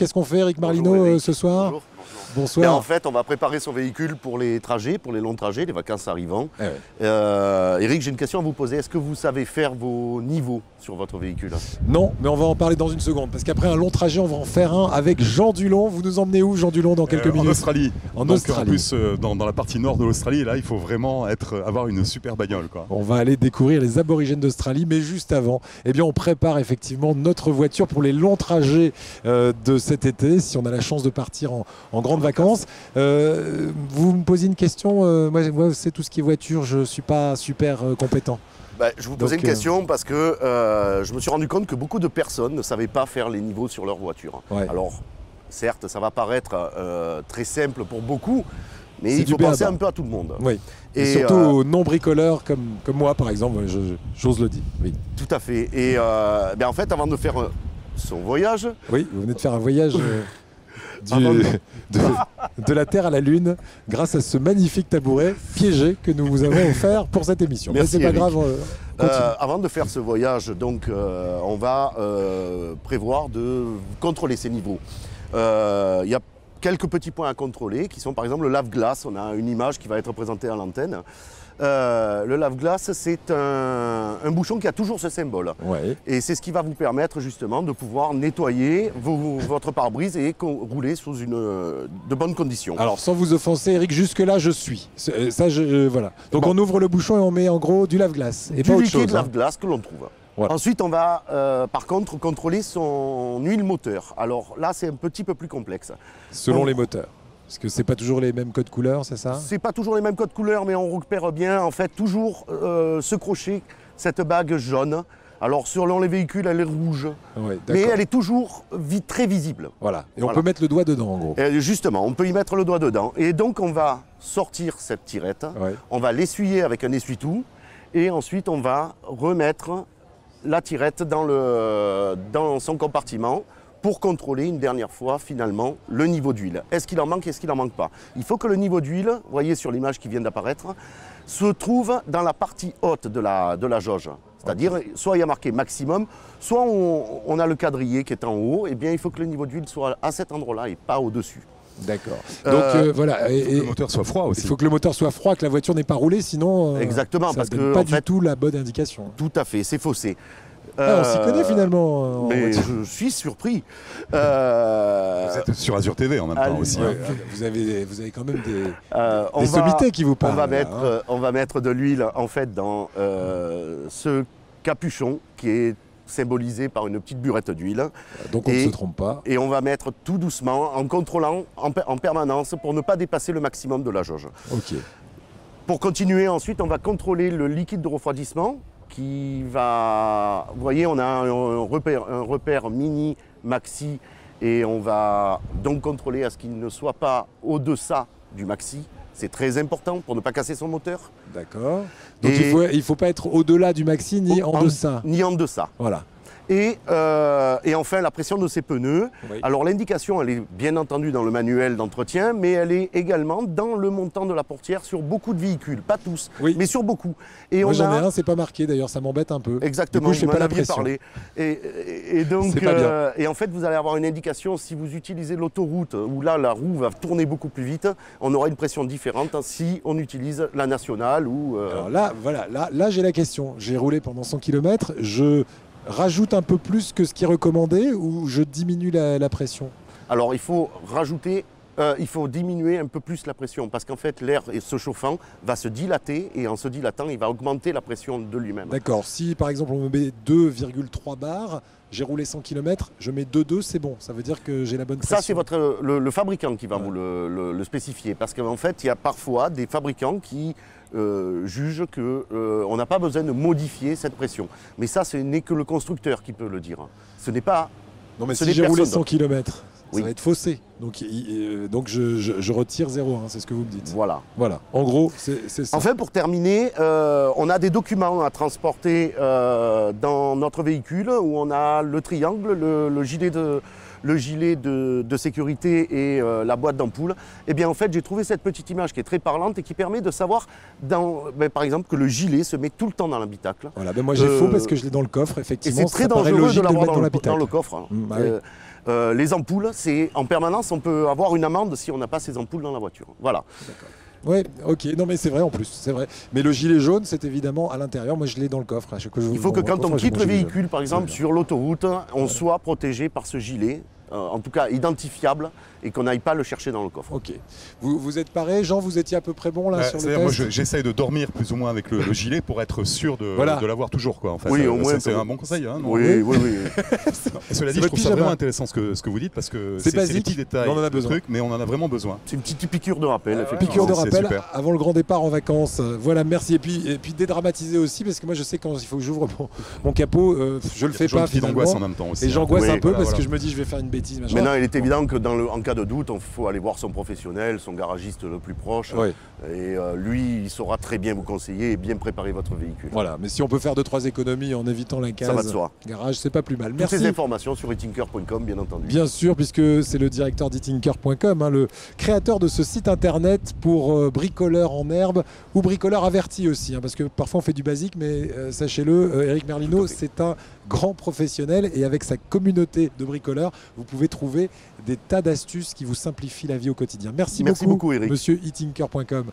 Qu'est-ce qu'on fait, Eric Marlineau, Bonjour, Eric. ce soir? Bonjour. Bonsoir. Ben, en fait, on va préparer son véhicule pour les trajets, pour les longs trajets, les vacances arrivant. Eh ouais. Eric, j'ai une question à vous poser. Est-ce que vous savez faire vos niveaux sur votre véhicule? Non, mais on va en parler dans une seconde, parce qu'après un long trajet, on va en faire un avec Jean Dulon. Vous nous emmenez où, Jean Dulon, dans quelques minutes? En Australie. En Donc, Australie. En plus, dans la partie nord de l'Australie, là, il faut vraiment avoir une super bagnole, quoi. On va aller découvrir les aborigènes d'Australie, mais juste avant, eh bien, on prépare effectivement notre voiture pour les longs trajets de cet été, si on a la chance de partir en grandes vacances. Vous me posez une question, moi c'est tout ce qui est voiture, je ne suis pas super compétent. Ben, je vous posais Donc, une question parce que je me suis rendu compte que beaucoup de personnes ne savaient pas faire les niveaux sur leur voiture. Ouais. Alors, certes, ça va paraître très simple pour beaucoup, mais C'est il du faut penser béaba. un peu à tout le monde. Oui. Et Et, surtout aux non-bricoleurs comme moi, par exemple, j'ose le dire. Oui. Tout à fait. Et ben, en fait, avant de faire son voyage, Oui, vous venez de faire un voyage Avant de- de la Terre à la Lune grâce à ce magnifique tabouret piégé que nous vous avons offert pour cette émission. Merci, Mais c'est pas Eric. grave, continue. avant de faire ce voyage, donc, on va prévoir de contrôler ces niveaux. Il y a quelques petits points à contrôler qui sont par exemple le lave-glace. On a une image qui va être présentée à l'antenne. Le lave-glace, c'est un bouchon qui a toujours ce symbole. Ouais. Et c'est ce qui va vous permettre justement de pouvoir nettoyer votre pare-brise et rouler sous de bonnes conditions. Alors, sans vous offenser, Eric, jusque-là, je suis. Voilà. Donc, Bon. on ouvre le bouchon et on met en gros du lave-glace. Et Du pas autre liquide chose. Hein. lave-glace que l'on trouve. Voilà. Ensuite, on va par contre contrôler son huile moteur. Alors là, c'est un petit peu plus complexe. Selon on- les moteurs. Parce que c'est pas toujours les mêmes codes couleurs, c'est ça? C'est pas toujours les mêmes codes couleurs, mais on repère bien en fait toujours ce crochet, cette bague jaune. Alors selon les véhicules, elle est rouge, Ouais, mais d'accord. elle est toujours très visible. Voilà. Et on Voilà. peut mettre le doigt dedans, en gros. Et justement, on peut y mettre le doigt dedans. Et donc on va sortir cette tirette, Ouais. on va l'essuyer avec un essuie-tout, et ensuite on va remettre la tirette dans son compartiment pour contrôler une dernière fois finalement le niveau d'huile. Est-ce qu'il en manque, est-ce qu'il n'en manque pas? Il faut que le niveau d'huile, vous voyez sur l'image qui vient d'apparaître, se trouve dans la partie haute de la jauge. C'est-à-dire, soit il y a marqué maximum, soit on a le quadrillé qui est en haut, et bien il faut que le niveau d'huile soit à cet endroit-là et pas au-dessus. D'accord. Donc, voilà. Que le moteur soit froid aussi. Il faut que le moteur soit froid, que la voiture n'ait pas roulé, sinon Exactement, ça parce donne que, pas en du fait- tout la bonne indication. Tout à fait, c'est faussé. Ah, on s'y connaît finalement. En Mais voiture. je suis surpris. Vous êtes sur Azure TV en même temps allez, aussi. Ouais, hein. vous avez quand même des On sommités qui vous on parlent. va, là, mettre, hein. on va mettre de l'huile en fait dans ce capuchon qui est symbolisé par une petite burette d'huile. Donc on ne et- se trompe pas. Et on va mettre tout doucement en contrôlant en permanence pour ne pas dépasser le maximum de la jauge. Ok. Pour continuer ensuite, on va contrôler le liquide de refroidissement qui va... Vous voyez, on a un repère mini, maxi, et on va donc contrôler à ce qu'il ne soit pas au-deçà du maxi. C'est très important pour ne pas casser son moteur. D'accord. Donc Et- il faut pas être au-delà du maxi ni en deçà. Ni en deçà. Voilà. Et enfin, la pression de ces pneus. Oui. Alors l'indication, elle est bien entendu dans le manuel d'entretien, mais elle est également dans le montant de la portière sur beaucoup de véhicules. Pas tous, Oui. mais sur beaucoup. Et Moi on j'en ai a... un, c'est pas marqué d'ailleurs, ça m'embête un peu. Exactement, Du coup, je fais vous pas m'en la aviez pression. parlé. Et donc, C'est pas bien. et en fait, vous allez avoir une indication si vous utilisez l'autoroute, où là, la roue va tourner beaucoup plus vite, on aura une pression différente si on utilise la nationale ou... Alors là, voilà, là j'ai la question. J'ai roulé pendant 100 km, je rajoute un peu plus que ce qui est recommandé ou je diminue la pression? Alors, il faut rajouter... il faut diminuer un peu plus la pression parce qu'en fait l'air se chauffant va se dilater et en se dilatant il va augmenter la pression de lui-même. D'accord. Si par exemple on me met 2,3 bars, j'ai roulé 100 km, je mets 2,2, c'est bon. Ça veut dire que j'ai la bonne pression. Ça c'est le fabricant qui va Ouais. vous le spécifier parce qu'en fait il y a parfois des fabricants qui jugent qu'on n'a pas besoin de modifier cette pression. Mais ça ce n'est que le constructeur qui peut le dire. Ce n'est pas... Non mais ce si n'est j'ai roulé personne 100 km, Oui. ça va être faussé. Donc je retire 0, hein, c'est ce que vous me dites. Voilà. Voilà. En gros, c'est ça. Enfin, pour terminer, on a des documents à transporter dans notre véhicule où on a le triangle, le gilet de sécurité et la boîte d'ampoule. Et bien en fait, j'ai trouvé cette petite image qui est très parlante et qui permet de savoir, par exemple, que le gilet se met tout le temps dans l'habitacle. Voilà, ben moi j'ai faux parce que je l'ai dans le coffre, Et effectivement. c'est très ça paraît dangereux logique de l'avoir le mettre dans l'habitacle. le coffre. Hein. Bah oui. Les ampoules, c'est en permanence, on peut avoir une amende si on n'a pas ces ampoules dans la voiture. Voilà. Oui, ok. Non, mais c'est vrai en plus, c'est vrai. Mais le gilet jaune, c'est évidemment à l'intérieur. Moi, je l'ai dans le coffre. Il faut que quand on quitte le véhicule, par exemple, Voilà. sur l'autoroute, on soit protégé par ce gilet, en tout cas identifiable, et qu'on n'aille pas le chercher dans le coffre. Ok. Vous êtes paré, Jean, vous étiez à peu près bon là sur le Moi, test. j'essaye de dormir plus ou moins avec le gilet pour être sûr de l'avoir toujours, quoi. En fait, Oui, au moins, c'est un bon conseil. Hein, non oui. Et cela dit, je trouve ça vraiment intéressant ce que vous dites parce que C'est c'est basique, des petits détails, mais on en a de besoin. trucs, mais on en a vraiment besoin. C'est une petite piqûre de rappel, effectivement. Piqûre de c'est rappel super. avant le grand départ en vacances. Voilà, merci. Et puis dédramatiser aussi, parce que moi je sais quand il faut que j'ouvre mon capot, je le fais pas Toujours une finalement. d'angoisse en même temps aussi. Et j'angoisse Oui, un peu voilà, parce voilà. que je me dis je vais faire une bêtise. Machin. Maintenant, il est évident que en cas de doute, il faut aller voir son professionnel, son garagiste le plus proche. Ouais. Et lui, il saura très bien vous conseiller et bien préparer votre véhicule. Voilà, mais si on peut faire 2-3 économies en évitant la case Ça va de soi. garage, c'est pas plus mal. Toutes Merci. ces informations sur etinker.com, bien entendu. Bien sûr, puisque c'est le directeur d'etinker.com, le créateur de ce site internet pour bricoleurs en herbe ou bricoleurs avertis aussi, parce que parfois on fait du basique, mais sachez-le, Eric Merlino, c'est un grand professionnel et avec sa communauté de bricoleurs, vous pouvez trouver des tas d'astuces qui vous simplifient la vie au quotidien. Merci beaucoup, Eric. monsieur etinker.com.